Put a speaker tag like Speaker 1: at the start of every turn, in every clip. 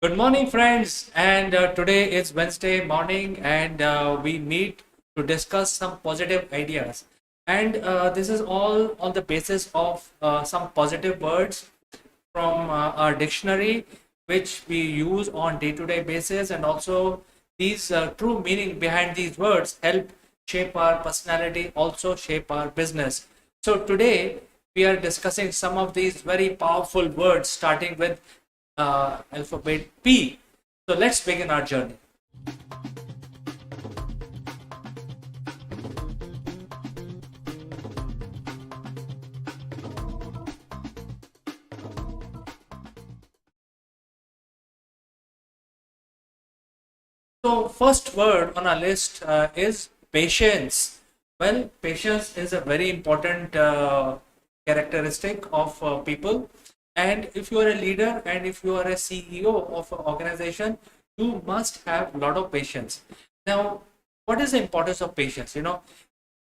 Speaker 1: Good morning, friends. And today is Wednesday morning, and we meet to discuss some positive ideas. And this is all on the basis of some positive words from our dictionary, which we use on day-to-day basis, and also these true meaning behind these words help shape our personality, also shape our business. So today we are discussing some of these very powerful words, starting with alphabet P. So let's begin our journey. So first word on our list is patience. Well, patience is a very important characteristic of people. And if you are a leader and if you are a CEO of an organization, you must have a lot of patience. Now, what is the importance of patience?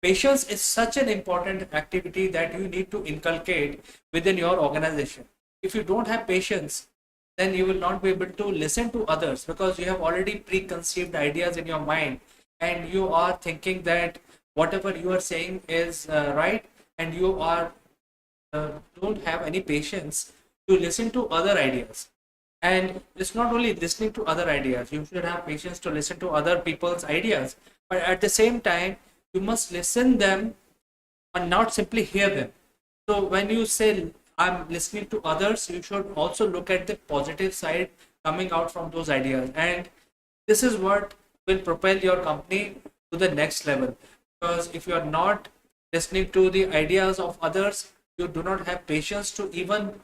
Speaker 1: Patience is such an important activity that you need to inculcate within your organization. If you don't have patience, then you will not be able to listen to others because you have already preconceived ideas in your mind, and you are thinking that whatever you are saying is right, and you are don't have any patience to listen to other ideas. And it's not only listening to other ideas, you should have patience to listen to other people's ideas, but at the same time you must listen them and not simply hear them. So when you say I'm listening to others, you should also look at the positive side coming out from those ideas. And this is what will propel your company to the next level. Because if you are not listening to the ideas of others, you do not have patience to even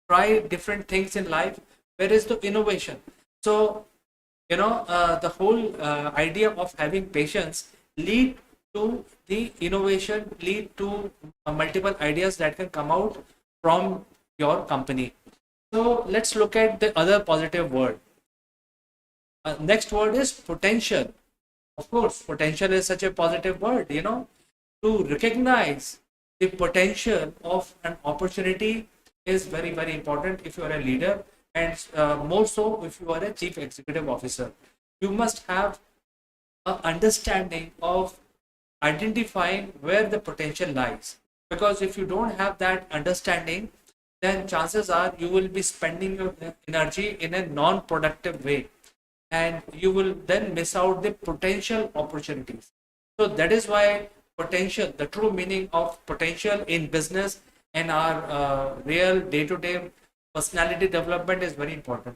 Speaker 1: try different things in life. Where is the innovation? So the whole idea of having patience lead to the innovation, lead to multiple ideas that can come out from your company. So let's look at the other positive word. Next word is potential. Of course, potential is such a positive word. To recognize the potential of an opportunity is very, very important if you are a leader, and more so if you are a chief executive officer. You must have an understanding of identifying where the potential lies. Because if you don't have that understanding, then chances are you will be spending your energy in a non productive way, and you will then miss out the potential opportunities. So that is why potential, the true meaning of potential in business and our real day-to-day personality development is very important.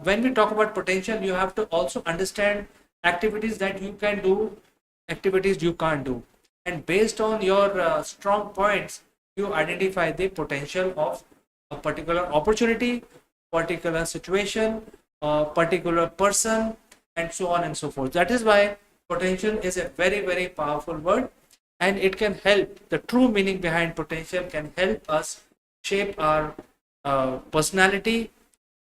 Speaker 1: When we talk about potential, you have to also understand activities that you can do, activities you can't do, and based on your strong points, you identify the potential of a particular opportunity, particular situation, a particular person, and so on and so forth. That is why potential is a very, very powerful word, and it can help. The true meaning behind potential can help us shape our personality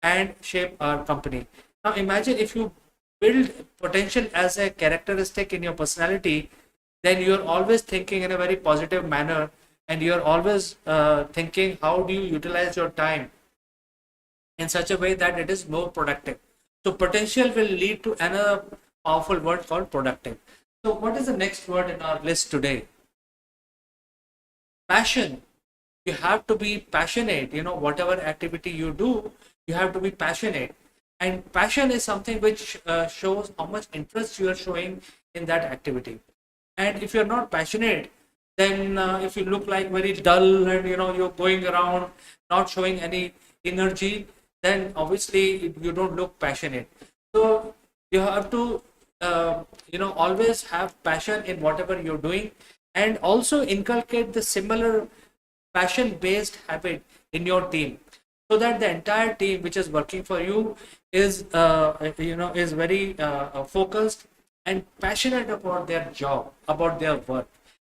Speaker 1: and shape our company. Now, imagine if you build potential as a characteristic in your personality, then you're always thinking in a very positive manner, and you're always thinking how do you utilize your time in such a way that it is more productive. So, potential will lead to another powerful word called productive. So, what is the next word in our list today? Passion. You have to be passionate. Whatever activity you do, you have to be passionate, and passion is something which shows how much interest you are showing in that activity. And if you're not passionate, then if you look like very dull, and you're going around not showing any energy, then obviously you don't look passionate. So you have to always have passion in whatever you're doing, and also inculcate the similar passion based habit in your team, so that the entire team which is working for you is very focused and passionate about their job, about their work.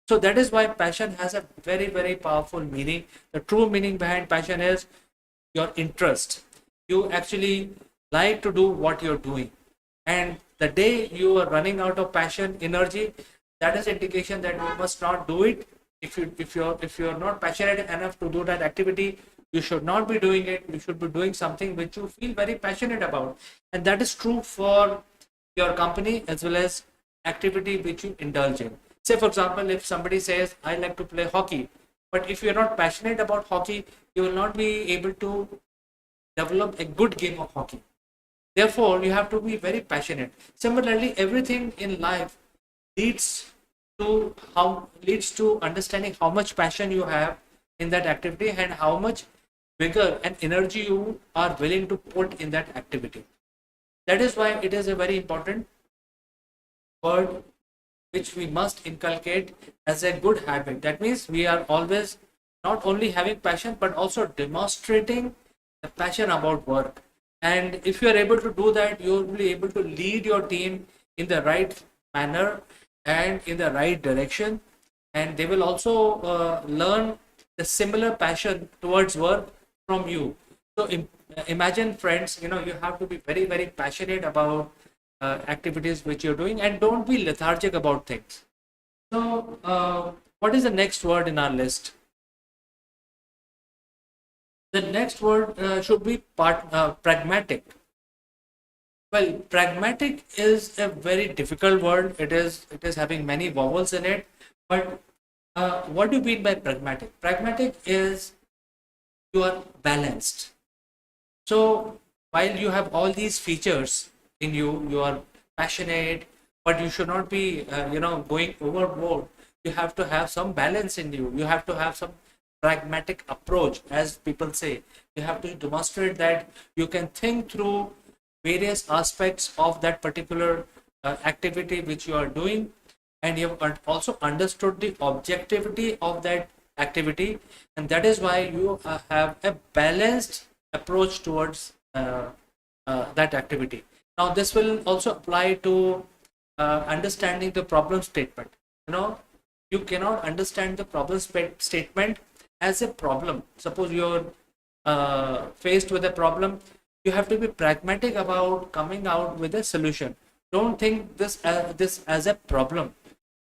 Speaker 1: So that is why passion has a very, very powerful meaning. The true meaning behind passion is your interest. You actually like to do what you're doing, and the day you are running out of passion, energy, that is indication that you must not do it. If you're not passionate enough to do that activity, you should not be doing it. You should be doing something which you feel very passionate about, and that is true for your company as well as activity which you indulge in. Say for example, if somebody says I like to play hockey, but if you're not passionate about hockey, you will not be able to develop a good game of hockey. Therefore, you have to be very passionate. Similarly, everything in life leads leads to understanding how much passion you have in that activity and how much vigor and energy you are willing to put in that activity. That is why it is a very important word which we must inculcate as a good habit. That means we are always not only having passion but also demonstrating the passion about work. And if you are able to do that, you will be able to lead your team in the right manner and in the right direction. And they will also learn the similar passion towards work from you. So imagine, friends, you have to be very, very passionate about activities which you're doing, and don't be lethargic about things. So, what is the next word in our list? The next word should be pragmatic. Well, pragmatic is a very difficult word. It is having many vowels in it. But what do you mean by pragmatic? Pragmatic is you are balanced. So while you have all these features in you, you are passionate, but you should not be going overboard. You have to have some balance in you. You have to have some pragmatic approach, as people say. You have to demonstrate that you can think through various aspects of that particular activity which you are doing, and you have also understood the objectivity of that activity, and that is why you have a balanced approach towards that activity. Now this will also apply to understanding the problem statement. You cannot understand the problem statement as a problem. Suppose you're faced with a problem, you have to be pragmatic about coming out with a solution. Don't think this as a problem.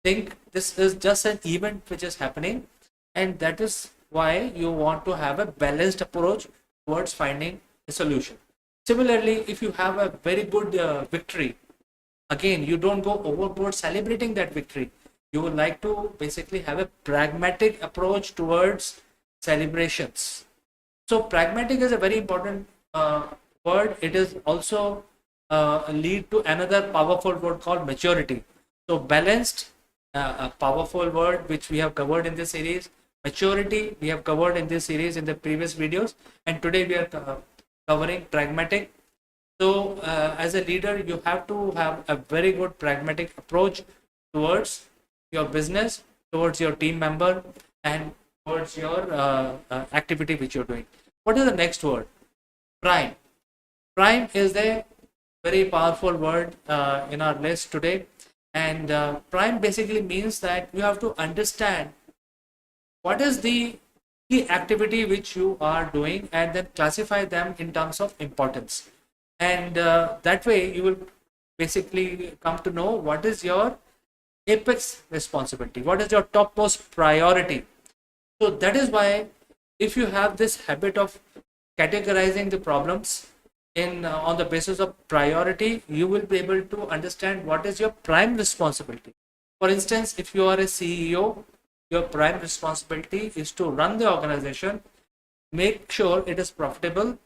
Speaker 1: Think this is just an event which is happening, and that is why you want to have a balanced approach towards finding a solution. Similarly, if you have a very good victory, again, you don't go overboard celebrating that victory. You would like to basically have a pragmatic approach towards celebrations. So pragmatic is a very important word. It is also lead to another powerful word called maturity. So balanced, a powerful word which we have covered in this series. Maturity we have covered in this series in the previous videos, and today we are covering pragmatic. So as a leader, you have to have a very good pragmatic approach towards your business, towards your team member, and towards your activity which you're doing. What is the next word? Prime. Prime is a very powerful word in our list today, and prime basically means that you have to understand what is the key activity which you are doing, and then classify them in terms of importance. And that way you will basically come to know what is your apex responsibility, what is your topmost priority. So that is why, if you have this habit of categorizing the problems in on the basis of priority, you will be able to understand what is your prime responsibility. For instance, if you are a CEO, your prime responsibility is to run the organization, make sure it is profitable,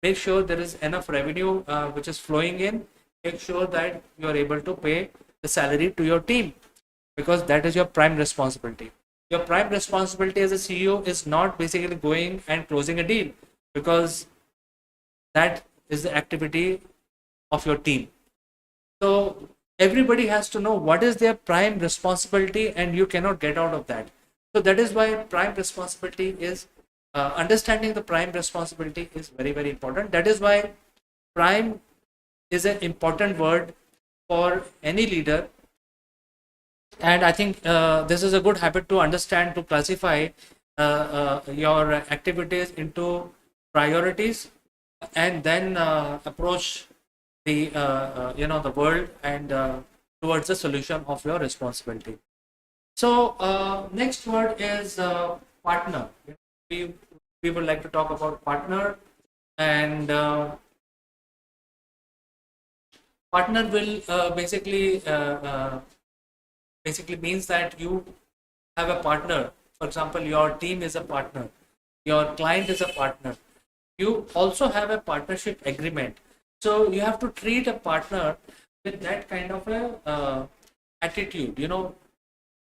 Speaker 1: make sure there is enough revenue which is flowing in, make sure that you are able to pay the salary to your team, because that is your prime responsibility. Your prime responsibility as a CEO is not basically going and closing a deal, because that is the activity of your team. So everybody has to know what is their prime responsibility, and you cannot get out of that. So that is why prime responsibility is understanding the prime responsibility is very, very important. That is why prime is an important word for any leader. And I think this is a good habit to understand, to classify your activities into priorities, and then approach the the world and towards the solution of your responsibility. So next word is partner. We we would like to talk about partner. And partner will basically means that you have a partner. For example, your team is a partner, your client is a partner, you also have a partnership agreement. So you have to treat a partner with that kind of a attitude,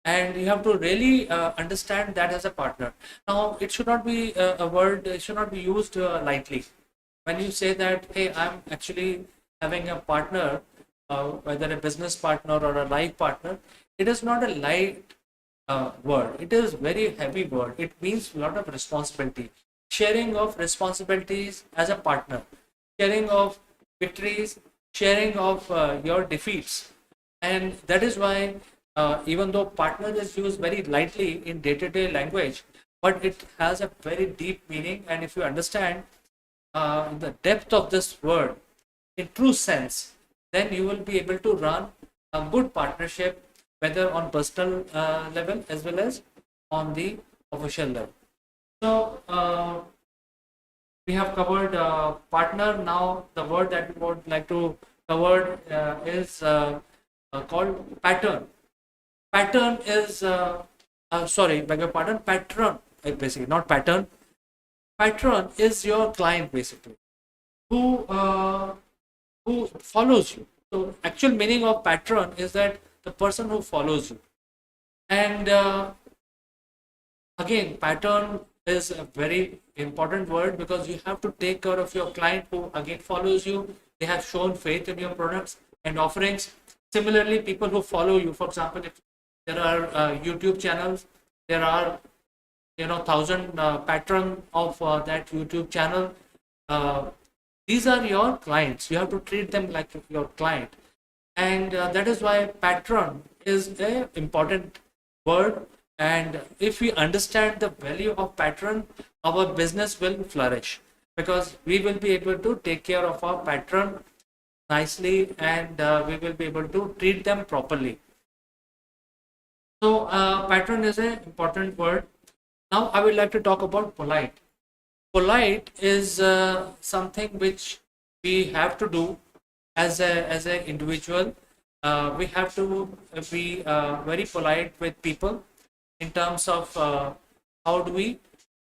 Speaker 1: and you have to really understand that as a partner. Now, it should not be a word, it should not be used lightly. When you say that, hey, I'm actually having a partner, whether a business partner or a life partner, it is not a light word. It is very heavy word. It means a lot of responsibility. Sharing of responsibilities as a partner, sharing of victories, sharing of your defeats. And that is why, even though partner is used very lightly in day-to-day language, but it has a very deep meaning. And if you understand the depth of this word in true sense, then you will be able to run a good partnership, whether on personal level as well as on the official level. So we have covered partner. Now the word that we would like to cover is called pattern. Pattern is sorry, beg your pardon, patron, basically, not pattern. Patron is your client, basically, who who follows you. So actual meaning of patron is that the person who follows you. And again, pattern is a very important word, because you have to take care of your client who again follows you. They have shown faith in your products and offerings. Similarly, people who follow you, for example, if there are YouTube channels, there are 1,000 patron of that YouTube channel. These are your clients. You have to treat them like your client, and that is why patron is a important word. And if we understand the value of patron, our business will flourish, because we will be able to take care of our patron nicely, and we will be able to treat them properly. So patron is an important word. Now I would like to talk about polite. Polite is something which we have to do as a individual. We have to be very polite with people in terms of how do we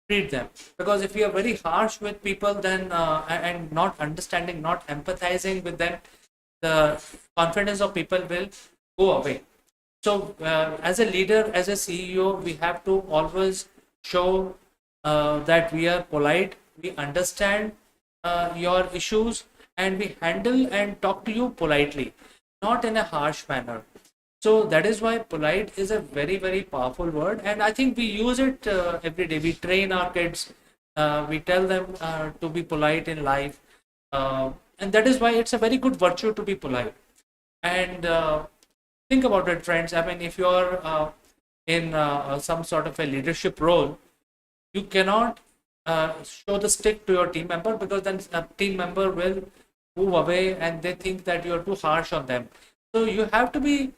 Speaker 1: treat them. Because if we are very harsh with people, then and not understanding, not empathizing with them, the confidence of people will go away. So as a leader, as a CEO, we have to always show that we are polite, we understand your issues, and we handle and talk to you politely, not in a harsh manner. So that is why polite is a very, very powerful word, and I think we use it every day. We train our kids, we tell them to be polite in life, and that is why it's a very good virtue to be polite. And think about it, friends. I mean, if you're in some sort of a leadership role, you cannot show the stick to your team member, because then a team member will move away and they think that you're too harsh on them. So you have to be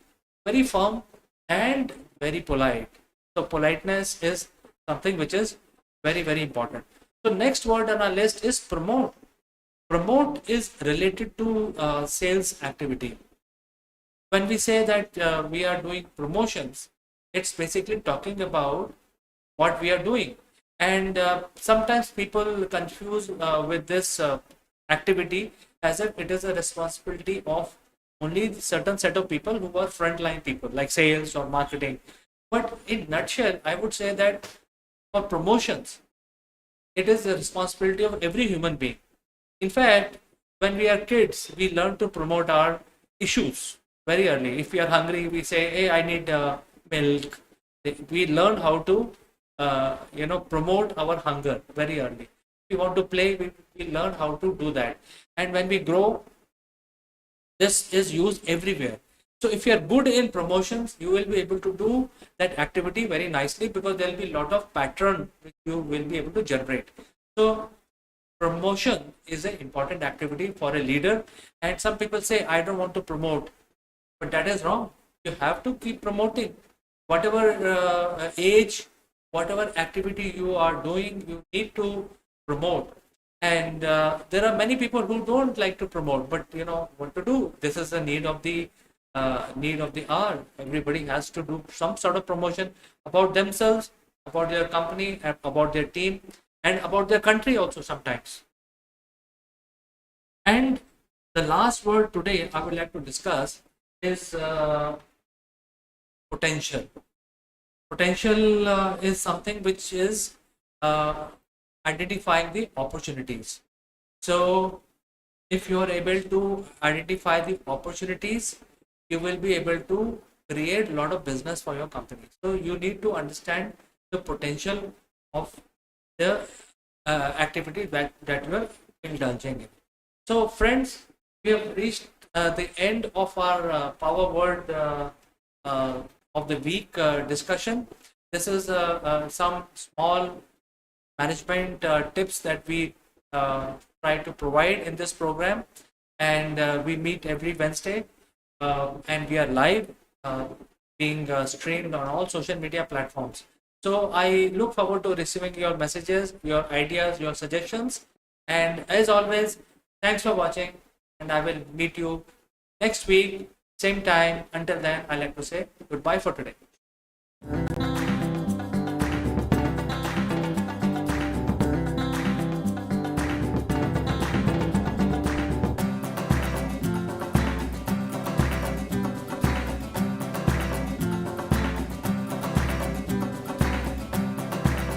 Speaker 1: very firm and very polite. So politeness is something which is very, very important. So next word on our list is promote. Promote is related to sales activity. When we say that we are doing promotions, it's basically talking about what we are doing. And sometimes people confuse with this activity as if it is a responsibility of only certain set of people who are frontline people, like sales or marketing. But in nutshell, I would say that for promotions, it is the responsibility of every human being. In fact, when we are kids, we learn to promote our issues very early. If we are hungry, we say, "Hey, I need milk." We learn how to, promote our hunger very early. If we want to play, we learn how to do that. And when we grow, this is used everywhere. So if you are good in promotions, you will be able to do that activity very nicely, because there will be a lot of pattern which you will be able to generate. So promotion is an important activity for a leader. And some people say, I don't want to promote, but that is wrong. You have to keep promoting. Whatever age whatever activity you are doing, you need to promote. And there are many people who don't like to promote, but you know what to do. This is the need of the hour. Everybody has to do some sort of promotion about themselves, about their company, and about their team, and about their country also sometimes. And the last word today I would like to discuss is potential. Potential is something which is uh, identifying the opportunities. So, if you are able to identify the opportunities, you will be able to create a lot of business for your company. So, you need to understand the potential of the activity that you are indulging in. So, friends, we have reached the end of our Power Word uh, of the week discussion. This is some small management tips that we try to provide in this program, and we meet every Wednesday, and we are live, being streamed on all social media platforms. So I look forward to receiving your messages, your ideas, your suggestions, and as always, thanks for watching, and I will meet you next week, same time. Until then, I like to say goodbye for today.